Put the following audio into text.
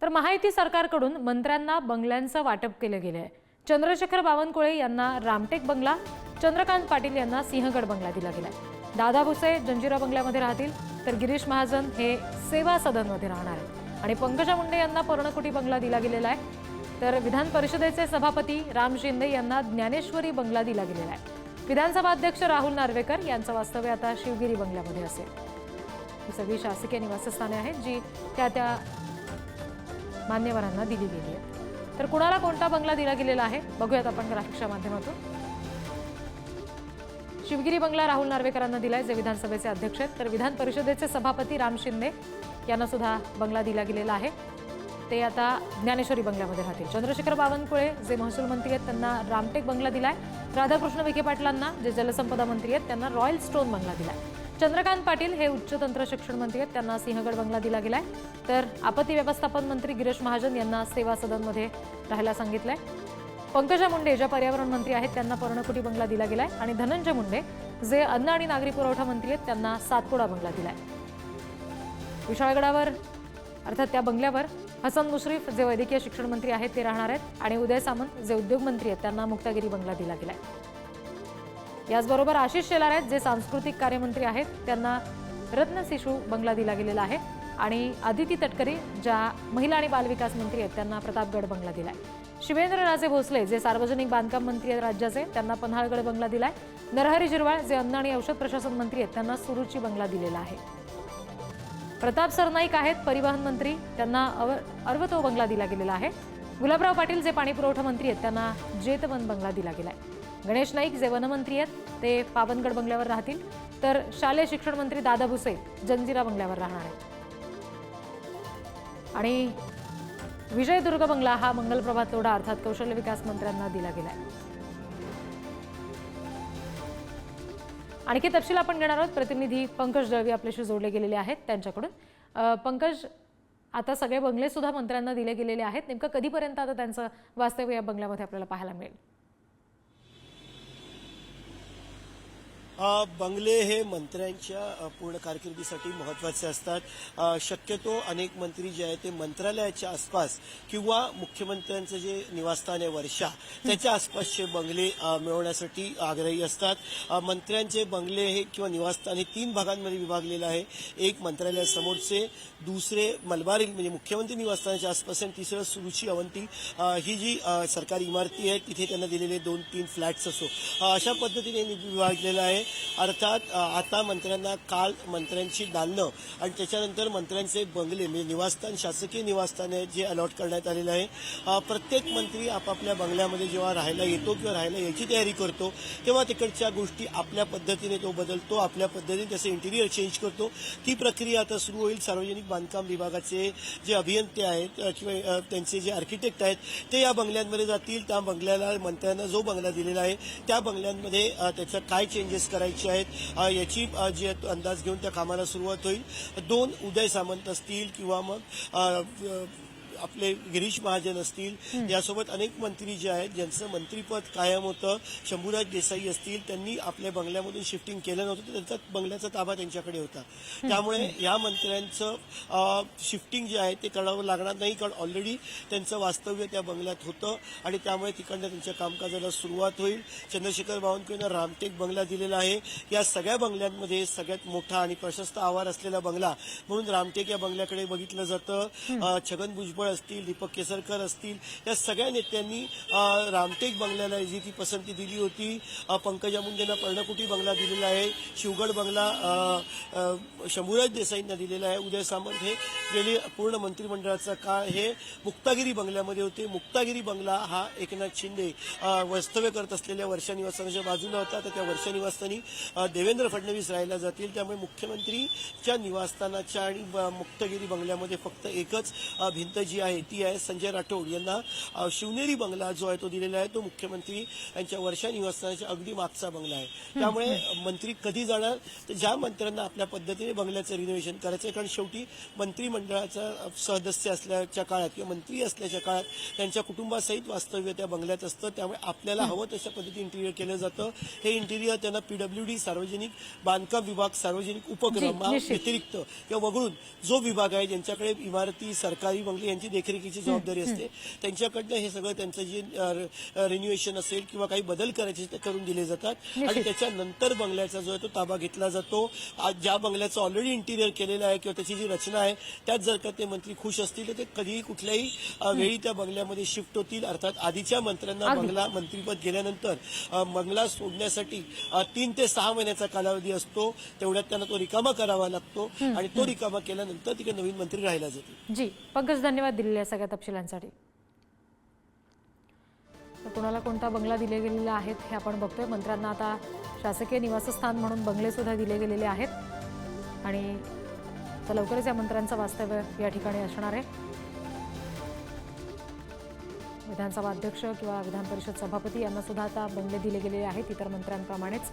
तर महायुती सरकारकडून मंत्र्यांना बंगल्यांचं वाटप केलं गेलं आहे। चंद्रशेखर बावनकुळे यांना रामटेक बंगला, चंद्रकांत पाटील यांना सिंहगड बंगला दिला गेलाय। दादा भुसे जंजिरा बंगल्यामध्ये राहतील, तर गिरीश महाजन हे सेवा सदनमध्ये राहणार आहेत आणि पंकजा मुंडे यांना पर्णकुटी बंगला दिला गेलेला आहे। तर विधान परिषदेचे सभापती राम शिंदे यांना ज्ञानेश्वरी बंगला दिला गेलेला आहे। विधानसभा अध्यक्ष राहुल नार्वेकर यांचं वास्तव्य आता शिवगिरी बंगल्यामध्ये असेल। ही सगळी शासकीय निवासस्थाने आहेत जी त्या मान्यवरांना दिली गेली आहेत। तर कुणाला कोणता बंगला दिला गेलेला आहे बघूयात आपण ग्राफिक्सच्या माध्यमातून। शिवगिरी बंगला राहुल नार्वेकरांना दिलाय, जे विधानसभेचे अध्यक्ष आहेत। तर विधान परिषदेचे सभापती राम शिंदे यांना सुद्धा बंगला दिला गेलेला आहे, ते आता ज्ञानेश्वरी बंगल्यामध्ये राहतील। चंद्रशेखर बावनकुळे जे महसूल मंत्री आहेत त्यांना रामटेक बंगला दिलाय। राधाकृष्ण विखे पाटलांना जे जलसंपदा मंत्री आहेत त्यांना रॉयल स्टोन बंगला दिलाय। चंद्रकांत पाटील हे उच्च तंत्र शिक्षण मंत्री आहेत, त्यांना सिंहगड बंगला दिला गेलाय। तर आपत्ती व्यवस्थापन मंत्री गिरीश महाजन यांना सेवा सदनमध्ये राहायला सांगितलंय। पंकजा मुंडे ज्या पर्यावरण मंत्री आहेत त्यांना पर्णकुटी बंगला दिला गेलाय आणि धनंजय मुंडे जे अन्न आणि नागरी पुरवठा मंत्री आहेत त्यांना सातपुडा बंगला दिलाय। विशाळगडावर अर्थात त्या बंगल्यावर हसन मुश्रीफ जे वैद्यकीय शिक्षण मंत्री आहेत ते राहणार आहेत आणि उदय सामंत जे उद्योग मंत्री आहेत त्यांना मुक्तागिरी बंगला दिला गेलाय। याचबरोबर आशिष शेलार आहेत जे सांस्कृतिक कार्यमंत्री आहेत त्यांना रत्नशिशू बंगला दिला गेलेला आहे आणि आदिती तटकरे ज्या महिला आणि बालविकास मंत्री आहेत त्यांना प्रतापगड बंगला दिलाय। शिवेंद्रराजे भोसले जे सार्वजनिक बांधकाम मंत्री आहेत राज्याचे त्यांना पन्हाळगड बंगला दिलाय। नरहरी झिरवाळ जे अन्न आणि औषध प्रशासन मंत्री आहेत त्यांना सुरुची बंगला दिलेला आहे। प्रताप सरनाईक आहेत परिवहन मंत्री, त्यांना अर्वतो बंगला दिला गेलेला आहे। गुलाबराव पाटील जे पाणी पुरवठा मंत्री आहेत त्यांना जेतवन बंगला दिला गेलाय। गणेश नाईक जे वनमंत्री आहेत ते पावनगड बंगल्यावर राहतील, तर शालेय शिक्षण मंत्री दादा भुसे जंजिरा बंगल्यावर राहणार आहेत आणि विजयदुर्ग बंगला हा मंगलप्रभात लोढा अर्थात कौशल्य विकास मंत्र्यांना दिला गेलाय। आणखी तपशील आपण घेणार आहोत। प्रतिनिधी पंकज दळवी आपल्याशी जोडले गेलेले आहेत त्यांच्याकडून। पंकज, आता सगळे बंगले सुद्धा मंत्र्यांना दिले गेलेले आहेत, नेमकं कधीपर्यंत आता त्यांचं वास्तव्य या बंगल्यामध्ये आपल्याला पाहायला मिळेल? बंगले हे मंत्र्यांच्या पूर्ण कारकिर्दीसाठी महत्त्वाचे असतात। शक्यतो अनेक मंत्री जे आहेत ते मंत्रालयाच्या आसपास किंवा मुख्यमंत्र्यांचं जे निवासस्थान आहे वर्षा त्याच्या आसपासचे बंगले मिळवण्यासाठी आग्रही असतात। मंत्र्यांचे बंगले हे किंवा निवासस्थान हे 3 भागांमध्ये विभागलेलं आहे। एक मंत्रालयासमोरचे, दुसरे मलबार म्हणजे मुख्यमंत्री निवासस्थानाच्या आसपास आणि तिसरं सुरुची अवंती ही जी सरकारी इमारती आहे तिथे त्यांना दिलेले 2-3 फ्लॅट्स असो अशा पद्धतीने विभागलेलं आहे। अर्थात आता मंत्र्यांना काल मंत्र्यांची दालनं आणि त्याच्यानंतर मंत्र्यांचे बंगले म्हणजे निवासस्थान शासकीय निवासस्थान आहे जे अलॉट करण्यात आलेलं आहे। प्रत्येक मंत्री आपापल्या बंगल्यामध्ये जेव्हा राहायला येतो किंवा राहायला याची तयारी करतो तेव्हा तिकडच्या गोष्टी आपल्या पद्धतीने तो बदलतो, आपल्या पद्धतीने त्याचं इंटिरियर चेंज करतो। ती प्रक्रिया आता सुरू होईल। सार्वजनिक बांधकाम विभागाचे जे अभियंते आहेत किंवा त्यांचे जे आर्किटेक्ट आहेत ते या बंगल्यांमध्ये जातील। त्या बंगल्याला मंत्र्यांना जो बंगला दिलेला आहे त्या बंगल्यांमध्ये त्याचं काय चेंजेस करायचे आहेत याची जी अंदाज घेऊन त्या कामाला सुरुवात होईल। 2 उदय सामंत असतील किंवा मग आपले गिरीश महाजन असतील, यासोबत अनेक मंत्री जे आहेत ज्यांचं मंत्रीपद कायम होतं, शंभूराज देसाई असतील, त्यांनी आपल्या बंगल्यामधून शिफ्टिंग केलं नव्हतं, त्यांचा बंगल्याचा ताबा त्यांच्याकडे होता। त्यामुळे या मंत्र्यांचं शिफ्टिंग जे आहे ते करावं लागणार नाही, कारण ऑलरेडी त्यांचं वास्तव्य त्या बंगल्यात होतं आणि त्यामुळे तिकडनं त्यांच्या कामकाजाला सुरुवात होईल। चंद्रशेखर बावनकुळेंना रामटेक बंगला दिलेला आहे। या सगळ्या बंगल्यांमध्ये सगळ्यात मोठा आणि प्रशस्त आवार असलेला बंगला म्हणून रामटेक या बंगल्याकडे बघितलं जातं। छगन भुजबळ असतील, दीपक केसरकर असतील, या सगळ्या नेत्यांनी रामटेक बंगल्याला जी ती पसंती दिली होती। पंकजा मुंडेंना पर्णकुटी बंगला दिलेला आहे। शिवगड बंगला शंभूराज देसाईंना दिलेला आहे। उदय सामंत हे गेली पूर्ण मंत्रिमंडळाचा काळ हे मुक्तागिरी बंगल्यामध्ये होते। मुक्तागिरी बंगला हा एकनाथ शिंदे वास्तव्य करत असलेल्या वर्षा निवासस्थानाच्या बाजूला होता, तर त्या वर्षा निवासस्थानी देवेंद्र फडणवीस राहायला जातील। त्यामुळे मुख्यमंत्रीच्या निवासस्थानाच्या आणि मुक्तागिरी बंगल्यामध्ये फक्त एकच भिंत जी आहे ती आहे। संजय राठोड यांना शिवनेरी बंगला जो आहे तो दिलेला आहे, तो मुख्यमंत्री यांच्या वर्षा निवासस्थानाच्या अगदी मागचा बंगला आहे। त्यामुळे मंत्री कधी जाणार, तर ज्या मंत्र्यांना आपल्या पद्धतीने बंगल्याचं रिनोव्हेशन करायचं आहे, कारण शेवटी मंत्रिमंडळाचा सदस्य असल्याच्या काळात किंवा मंत्री असल्याच्या काळात त्यांच्या कुटुंबासहित वास्तव्य त्या बंगल्यात असतं। त्यामुळे आपल्याला हवं तशा पद्धतीने इंटिरियर केलं जातं। हे इंटिरियर त्यांना PWD सार्वजनिक बांधकाम विभाग, सार्वजनिक उपक्रम व्यतिरिक्त किंवा वगळून जो विभाग आहे ज्यांच्याकडे इमारती, सरकारी बंगले यांची मंत्र्यांची देखरेखीची जबाबदारी असते. त्यांच्याकडनं हे सगळं त्यांचं जे रिन्युएशन असेल किंवा काही बदल करायचे ते करून दिले जातात आणि त्याच्यानंतर बंगल्याचा जो आहे तो ताबा घेतला जातो. आज ज्या बंगल्याचं ऑलरेडी इंटिरियर केलेलं आहे किंवा त्याची जी रचना आहे त्यात जर का ते मंत्री खुश असतील तर ते कधीही कुठल्याही वेळी त्या बंगल्यामध्ये शिफ्ट होतील. अर्थात आधीच्या मंत्र्यांना बंगला मंत्रीपद गेल्यानंतर बंगला सोडण्यासाठी 3 ते 6 महिन्याचा कालावधी असतो. तेवढ्यात त्यांना तो रिकामा करावा लागतो आणि तो रिकामा केल्यानंतर तिकडे नवीन मंत्री राहायला जातील. जी पंकज, धन्यवाद दिलेल्या सगळ्या तपशिलांसाठी. कोणाला कोणता बंगला दिले गेलेला आहेत हे आपण बघतोय. मंत्र्यांना आता शासकीय निवासस्थान म्हणून बंगले सुद्धा दिले गेलेले आहेत आणि तर लवकरच या मंत्र्यांचं वास्तव्य या ठिकाणी असणार आहे. विधानसभा अध्यक्ष किंवा विधान परिषद सभापती यांना सुद्धा आता बंगले दिले गेलेले आहेत इतर मंत्र्यांप्रमाणेच.